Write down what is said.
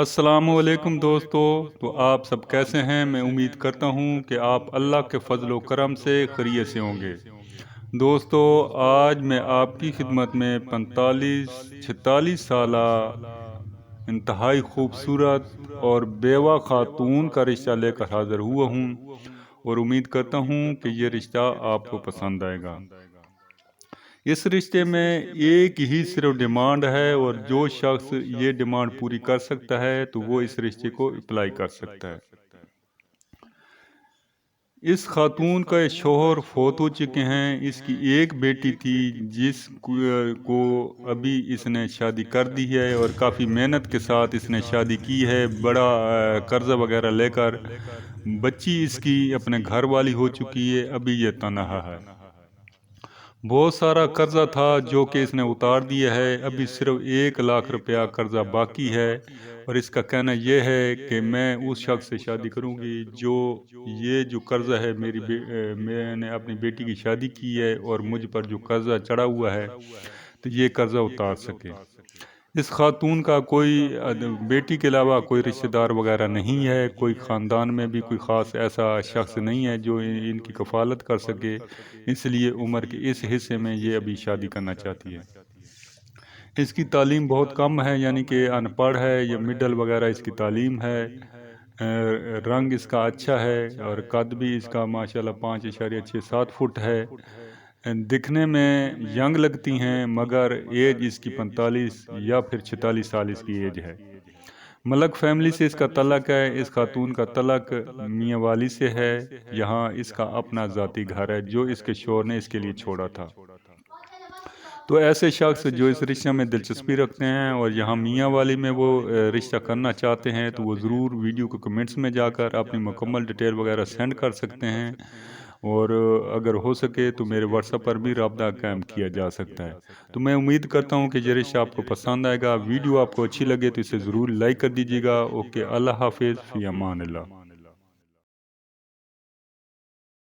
السلام علیکم دوستو، تو آپ سب کیسے ہیں؟ میں امید کرتا ہوں کہ آپ اللہ کے فضل و کرم سے خیریت سے ہوں گے۔ دوستو، آج میں آپ کی خدمت میں 46 سالہ انتہائی خوبصورت اور بیوہ خاتون کا رشتہ لے کر حاضر ہوا ہوں، اور امید کرتا ہوں کہ یہ رشتہ آپ کو پسند آئے گا۔ اس رشتے میں ایک ہی صرف ڈیمانڈ ہے، اور جو شخص یہ ڈیمانڈ پوری کر سکتا ہے تو وہ اس رشتے کو اپلائی کر سکتا ہے۔ اس خاتون کا شوہر فوت ہو چکے ہیں۔ اس کی ایک بیٹی تھی جس کو ابھی اس نے شادی کر دی ہے، اور کافی محنت کے ساتھ اس نے شادی کی ہے، بڑا قرضہ وغیرہ لے کر۔ بچی اس کی اپنے گھر والی ہو چکی ہے، ابھی یہ تنہا ہے۔ بہت سارا قرضہ تھا جو کہ اس نے اتار دیا ہے، ابھی صرف 1 لاکھ روپیہ قرضہ باقی ہے، اور اس کا کہنا یہ ہے کہ میں اس شخص سے شادی کروں گی جو قرضہ ہے میں نے اپنی بیٹی کی شادی کی ہے اور مجھ پر جو قرضہ چڑھا ہوا ہے تو یہ قرضہ اتار سکے۔ اس خاتون کا کوئی بیٹی کے علاوہ کوئی رشتہ دار وغیرہ نہیں ہے، کوئی خاندان میں بھی کوئی خاص ایسا شخص نہیں ہے جو ان کی کفالت کر سکے، اس لیے عمر کے اس حصے میں یہ ابھی شادی کرنا چاہتی ہے۔ اس کی تعلیم بہت کم ہے، یعنی کہ ان پڑھ ہے یا مڈل وغیرہ اس کی تعلیم ہے۔ رنگ اس کا اچھا ہے، اور قد بھی اس کا ماشاءاللہ 5.67 فٹ ہے۔ دکھنے میں ینگ لگتی ہیں، مگر ایج اس کی 45 یا پھر 46 سال اس کی ایج ہے۔ ملک فیملی سے اس کا تعلق ہے۔ اس خاتون کا تعلق میاں والی سے ہے، یہاں اس کا اپنا ذاتی گھر ہے جو اس کے شوہر نے اس کے لیے چھوڑا تھا۔ تو ایسے شخص جو اس رشتہ میں دلچسپی رکھتے ہیں اور یہاں میاں والی میں وہ رشتہ کرنا چاہتے ہیں تو وہ ضرور ویڈیو کو کمنٹس میں جا کر اپنی مکمل ڈیٹیل وغیرہ سینڈ کر سکتے ہیں، اور اگر ہو سکے تو میرے واٹس ایپ پر بھی رابطہ قائم کیا جا سکتا ہے۔ تو میں امید کرتا ہوں کہ یہ رشتہ آپ کو پسند آئے گا۔ ویڈیو آپ کو اچھی لگے تو اسے ضرور لائک کر دیجیے گا۔ اوکے، اللہ حافظ، فی امان اللہ۔